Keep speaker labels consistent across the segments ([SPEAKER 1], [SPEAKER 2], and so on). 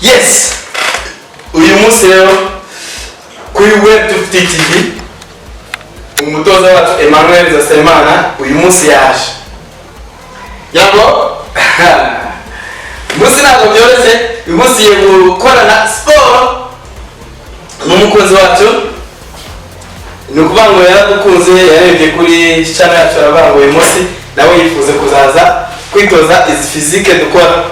[SPEAKER 1] Yes, uyu munsi rero kuri Wave.video TV umutoza wacu Emmanuel Zasemana uyu munsi yaje yabo munsi ntabwo byoroshye. Uyu munsi ye gukorana siporo n'umukunzi wacu, ni ukuvuga ngo yaradukunze, yarebye kuri channel yacu aravuga ngo uyu munsi nawe yifuze kuzaza kwitoza izi physique dukora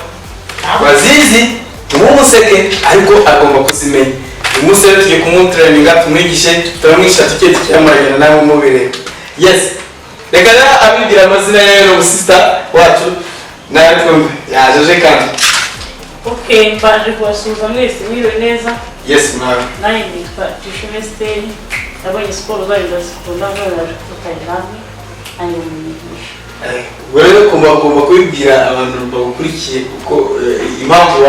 [SPEAKER 1] bazizi umuseke ariko agomba kuzimenya. Uyu munsi rero tugiye kumutraininga, tumwigishe, turamwisha tukete cyamuragana nawe umubire. Yes, reka rero abibwira amazina rero sister wacu nawe twumve yaje kandi.
[SPEAKER 2] Okay, baje kubasuhuza mwese mwiriwe neza.
[SPEAKER 1] Yes ma'am.
[SPEAKER 2] Naye nitwa Tishimesteri, nabonye siporo zayo ndazikunda none naje kufatanya namwe ari umwigisha.
[SPEAKER 1] Wewe kumba kubibwira abantu bagukurikiye kuko impamvu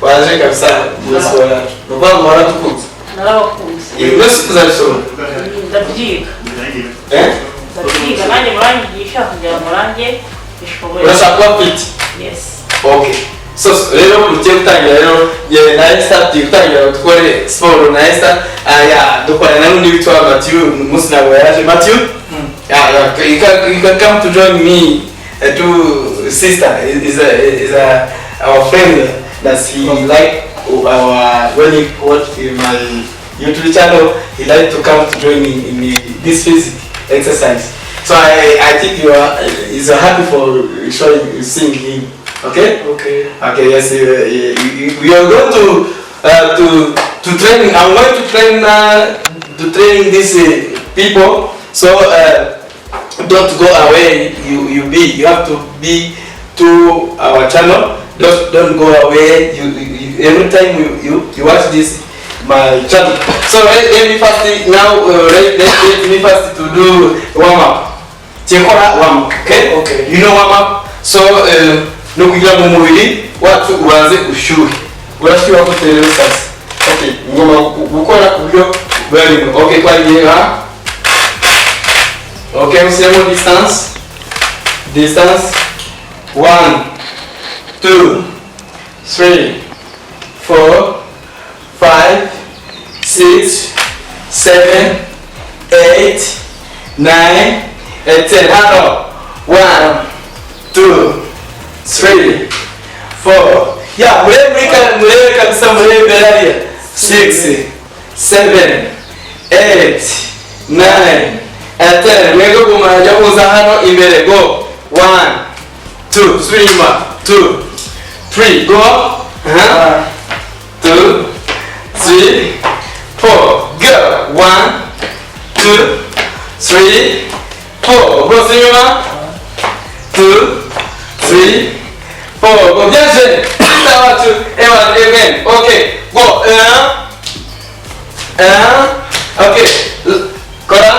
[SPEAKER 1] waje kabisa muri siporo yacu. Nubwo waradukunze.
[SPEAKER 2] Narabakunze.
[SPEAKER 1] Iyo kuzabishobora.
[SPEAKER 2] Ndabyiga. Ndabyiga nanjye murangigisha kugira murange ishoboye.
[SPEAKER 1] Urashaka kuba fit?
[SPEAKER 2] Yes.
[SPEAKER 1] Okay. So rero mugiye gutangira rero na Esther tugitangira gukora siporo na Esther dukorana n'undi witwa Matthew umunsi nabo yaje. Matthew you can come to join me to sister is our friend that he like when he watch my YouTube channel, he like to come to join me in this physical exercise. So I think you are happy for seeing him. Okay?
[SPEAKER 3] Okay.
[SPEAKER 1] Okay, yes, we are going to training. I'm going to train these people. So don't go away. You have to be to our channel. Don't go away. Every time you watch this my channel. So let me first now. Let me first to do warm up. Warm up. Okay?
[SPEAKER 3] Okay.
[SPEAKER 1] You know warm up. So no kugira mu mubiri wacu ubanze ushyuhe. Urashyuha ko rero sasa. Okay, ngoma gukora kubyo bari. Okay, kwa yega. Okay, usemo distance 1 2 3 4 5 6 7 8 9 and 10. Hello. 1 2 3 4. Yeah, murebe kabisa, murebe area. 6 7 8 9 and 10. Mwego kumajya kuza hano imbere. Go 1 2 swima 2 3 go 2 3 4 go 1 2 3 4 go swima 2 3 4 go bien jeune. Ça va tu again. Okay, go 1 okay. Kora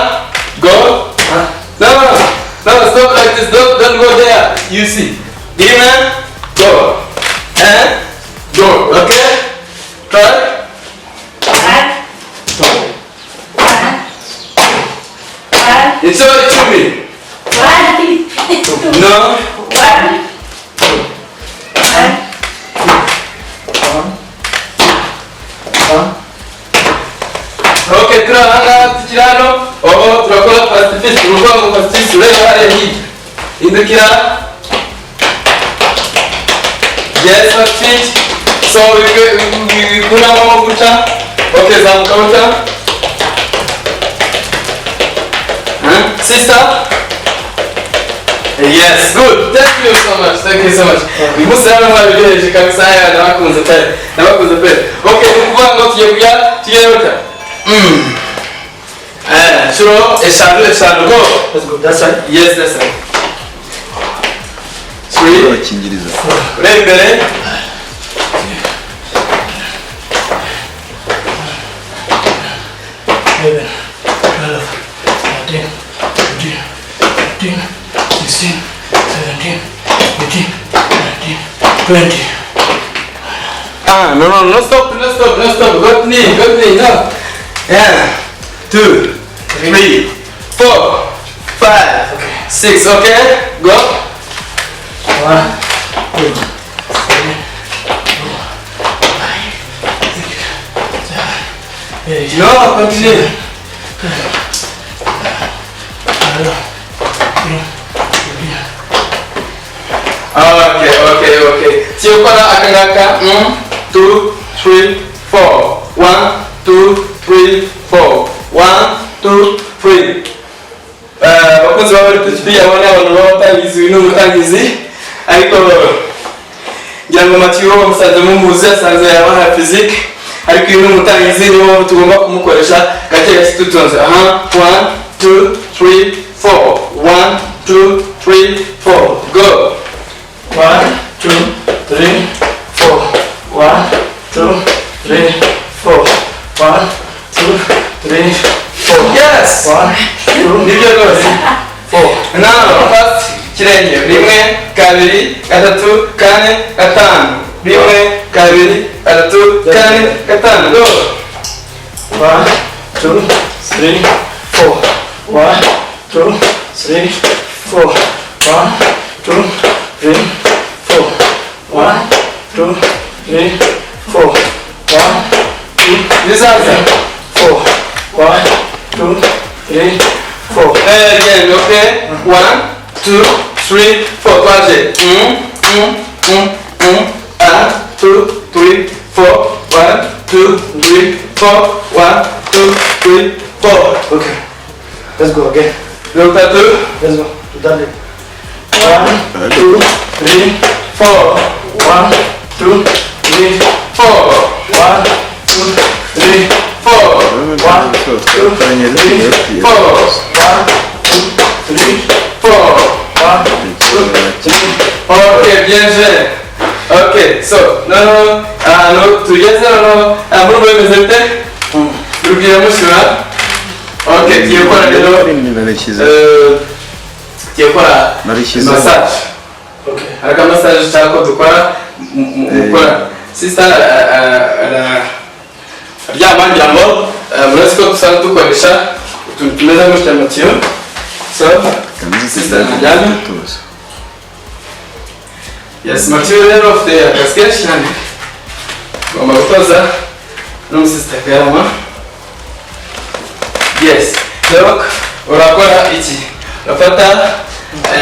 [SPEAKER 1] go. No, stop like this. Don't go there. You see. Demon go and go. Okay. Try. 1 it's all to me.
[SPEAKER 2] 1
[SPEAKER 1] No.
[SPEAKER 2] 1
[SPEAKER 1] Okay, tukirano. Oh, turakora fast fish. Urugo fast fish ureba hariya indukira. Yes, fast fish. So we kuna mama kucha. Okay, zamuka kucha. Sister. Yes, good. Thank you so much. Thank you so much. We must have a village kabisa haya na wakunze pale. Okay, tukuva ngo tuyeruka. Sure, eshanu go.
[SPEAKER 3] Let's go. That's right.
[SPEAKER 1] Yes, that's right. 3 Ready, ready? No, stop. Got me, no. Yeah. 2 3 4 5 6. Okay, go. 1 2 3 4 No, continue. Okay. Siapa akan ngaka? 2, 3, 4. 1, 2, 3, 4. 1, 2, 3. Bakunzi baba bari abona abantu batangiza ibintu mutangizi ariko ngira ngo Mathieu musanze mumuzi asanze yabaha physique ariko ibintu mutangizi nibo tugomba kumukoresha gake gake tutonze. 1, 2, 3, 4. 1, 2, 3, 4. Go. 1, 2, 3, 4. 1, 2, 3, 4. 1, 2, 3, 4. Yes. 1, 2, nibyo rwose. 4. Now, first kirenge. 1, 2, 3, 4, 5. 1, 2, 3, 4, 5. Go. 1, 2, 3, 4. 1, 2, 3, 4. 1, 2, 3, 4. 1, 2, 3, 4. 1, 2, this answer. 4. 1, 2, 3, 4. Again, okay? 1, 2, 3, 4. Watch it. 2, 3, 4. 1, 2, 3, 4. 1, 2, 3, 4. Okay. Let's go again. Look at 2. Let's go. To that leg. 1, 2, 3, 4. 1, 2, 3, 4. 1, 2, 3, 4. 1, 2, 3, 4. 1, 2, 3, 4. 1, 2, 3. Okay, bien fait. Okay, so no, tugeze no, muri bwemezete. Rubwira mushura. Okay, tugiye gukora rero. Tugiye gukora massage. Okay. Haraka massage cyako dukora mukora. Sister aryama njambo murasi ko dusanga dukoresha utuntu tumeze nk'utya Mathieu. So, sister aryama. Yes, Mathieu rero afite akazi kenshi cyane. Ngomba gutoza n'umusista karama. Yes, donc urakora iki? Urafata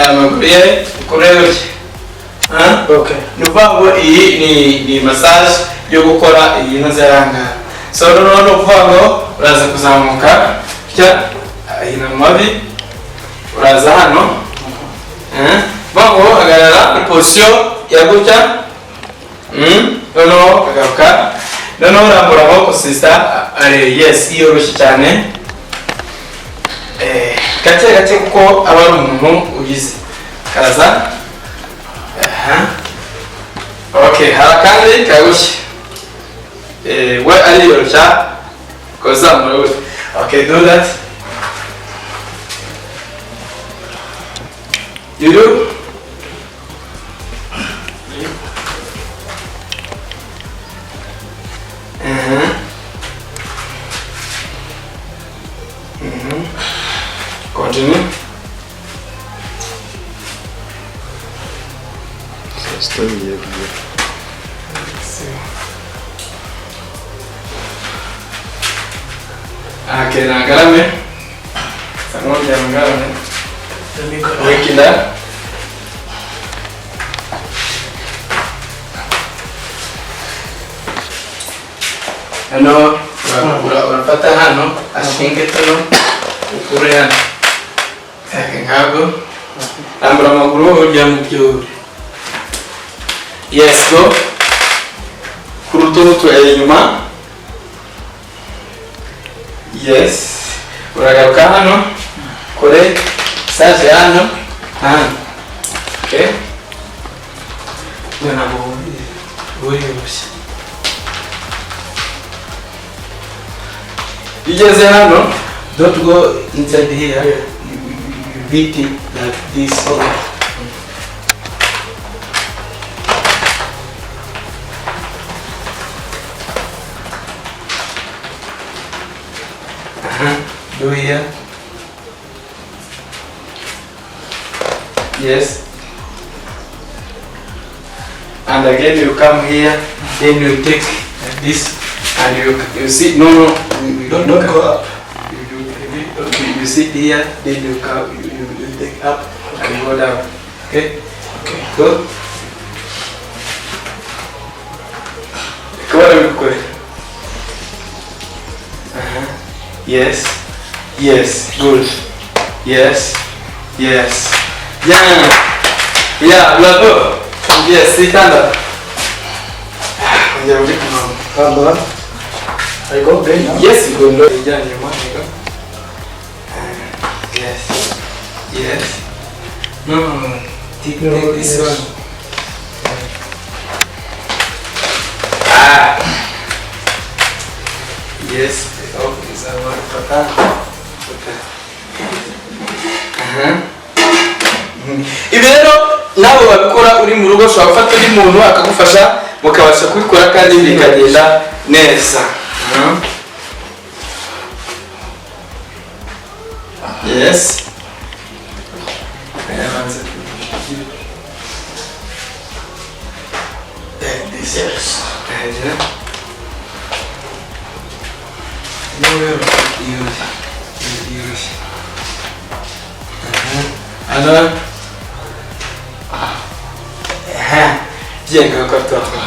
[SPEAKER 1] amaguru ye ukorera iki? Okay. Nuvuga iyi ni massage yo gukora iyi ntazaranga. So no kuvuga ngo uraza kuzamuka cya ina mavi uraza hano. Bango agarara position ya gutya. Noneho agaruka. Noneho urambura amaboko sister. Yes, iyoroshye cyane. Gake kuko aba ari umuntu ugize. Karaza. Okay, harakandi kagushye. We ariyoroshya kozamura gutya. Okay, do that. You do? Continue.
[SPEAKER 3] Что я делаю?
[SPEAKER 1] Okay, now agarame. Sanoja agarame. Wekila. Hano, unapata hano, ashinge tano, ukure hano. Ngago. Ambra maguru ujya mu byo. Yes, go. Kurutono tu inyuma. Yes. Uragaruka hano. Kore sage hano. Okay. Ngana bo. Ugeze hano, don't go inside here. You beat it like this. Do here. Yes. And again you come here, then you take like this. And you sit, no,
[SPEAKER 4] Don't go up.
[SPEAKER 1] You sit here, then you come, you take up and go down. Okay?
[SPEAKER 4] Okay.
[SPEAKER 1] Go. Come on, quick. Yes. Yes. Good. Yes. Yes. Yeah, good. Yes, sit down.
[SPEAKER 4] Come on. I go there now.
[SPEAKER 1] Yes, you go. Yes. Yes. No. Take this
[SPEAKER 4] yes.
[SPEAKER 1] one. Yes. Oh, is that one for that? Ibi rero nawe wabikora uri mu rugo ushobora gufata undi muntu akagufasha mukabasha kubikora kandi bikagenda neza. Yes. Yes. Jenga kwa toka.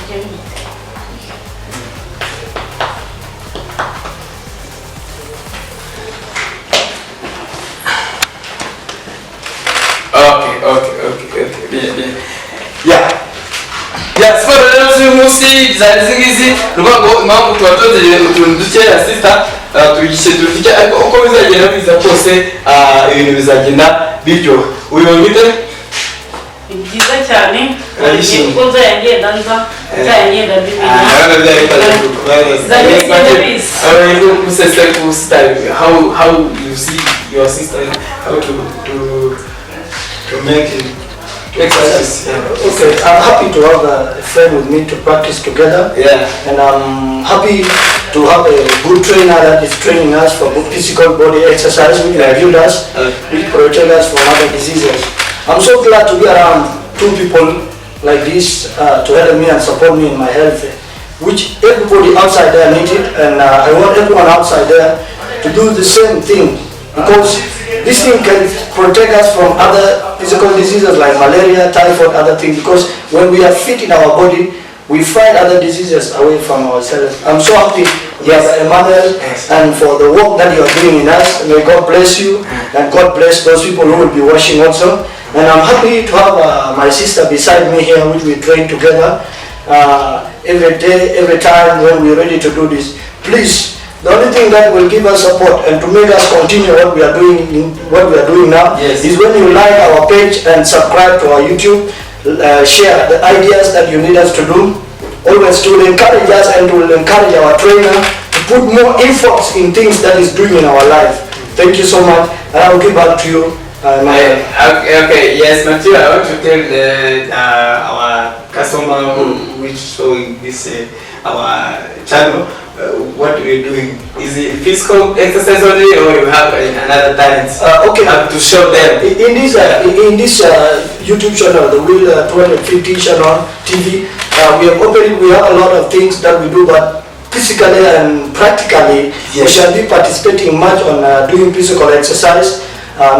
[SPEAKER 1] Okay. Bien. Yeah, siporo rero z'uyu munsi zari zingizi rubango impamvu tubatozeye utuntu dukeya sister tubigishe dufike ariko uko bizagenda biza kose ibintu bizagenda biryo uyu bite
[SPEAKER 2] byiza cyane kuko nzayagenda nza nzayagenda bibina how you see your sister how to make it exercise.
[SPEAKER 4] Okay, I'm happy to have a friend with me to practice together.
[SPEAKER 1] Yeah.
[SPEAKER 4] And I'm happy to have a good trainer that is training us for physical body exercise, which reviewed us, which protect us from other diseases. I'm so glad to be around two people like this to help me and support me in my health, which everybody outside there needs it, and I want everyone outside there to do the same thing, because this thing can protect us from other physical diseases like malaria, typhoid, other things, because when we are fit in our body, we fight other diseases away from ourselves. I'm so happy, Emmanuel, and for the work that you are doing in us. May God bless you, and God bless those people who will be watching also. And I'm happy to have my sister beside me here, which we train together every day, every time when we're ready to do this. Please, the only thing that will give us support and to make us continue what we are doing now is when you like our page and subscribe to our YouTube, share the ideas that you need us to do, always to encourage us and to encourage our trainer to put more efforts in things that is doing in our life. Thank you so much, and I will give back to you.
[SPEAKER 1] Okay, yes, Matthew, I want to tell our customer which showing this our channel. What we're doing is it physical exercise only, or you have another talent?
[SPEAKER 4] Okay,
[SPEAKER 1] have to show them
[SPEAKER 4] in this YouTube channel, the Wheel 250 channel TV. We have a lot of things that we do, but physically and practically, we shall be participating much on doing physical exercise,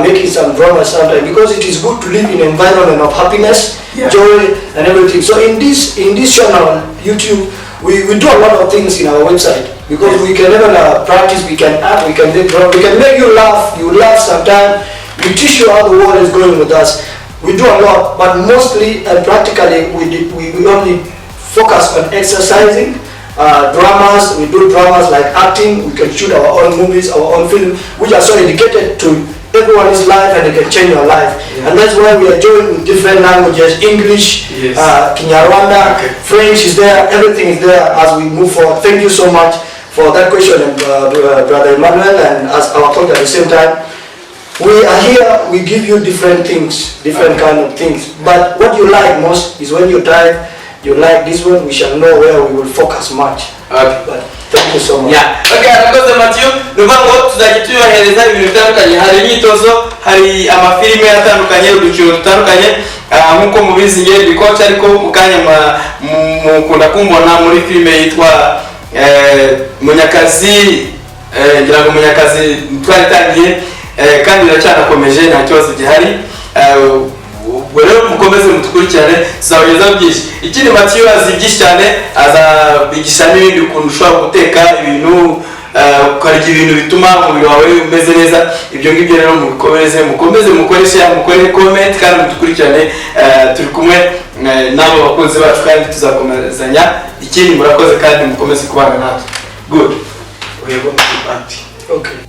[SPEAKER 4] making some drama sometimes, because it is good to live in an environment of happiness, joy, and everything. So in this channel, YouTube. We do a lot of things in our website, because we can even practice, we can act, we can make you laugh, you laugh sometimes, we teach you how the world is going with us. We do a lot, but mostly and practically we only focus on exercising, dramas. We do dramas like acting, we can shoot our own movies, our own film, which are so dedicated to everyone's life and they can change your life. And that's why we are joining with different languages, English, Kinyarwanda, French is there, everything is there as we move forward. Thank you so much for that question, Brother Emmanuel, and as our coach at the same time. We are here, we give you different things, different kind of things. But what you like most is when you type, you like this one, we shall know where we will focus much. But thank you so much.
[SPEAKER 1] Okay, arakoze Matthew. Nuvango tuzakituyohereza ibintu bitandukanye, hari imyitozo, hari amafilime atandukanye, udukino dutandukanye. nkuko mubizi ngiye ndi coach ariko mukanya mukunda kumbona muri filime yitwa Munyakazi, ngira ngo Munyakazi twaritangiye kandi biracyanakomeje nta kibazo gihari. Rero mukomeze mutukurikirane tuzabageza byinshi. Ikindi Mathieu azi byinshi cyane, azabigisha n'ibindi ukuntu ushobora guteka ibintu ukarya ibintu bituma umubiri wawe umeze neza. Ibyo ngibyo rero mukomeze mukoreshe, mukore comment kandi mutukurikirane. Turi kumwe n'abo bakunzi bacu kandi tuzakomezanya. Ikindi murakoze kandi mukomeze kubana natwe. Good. We are going to party.
[SPEAKER 4] Okay.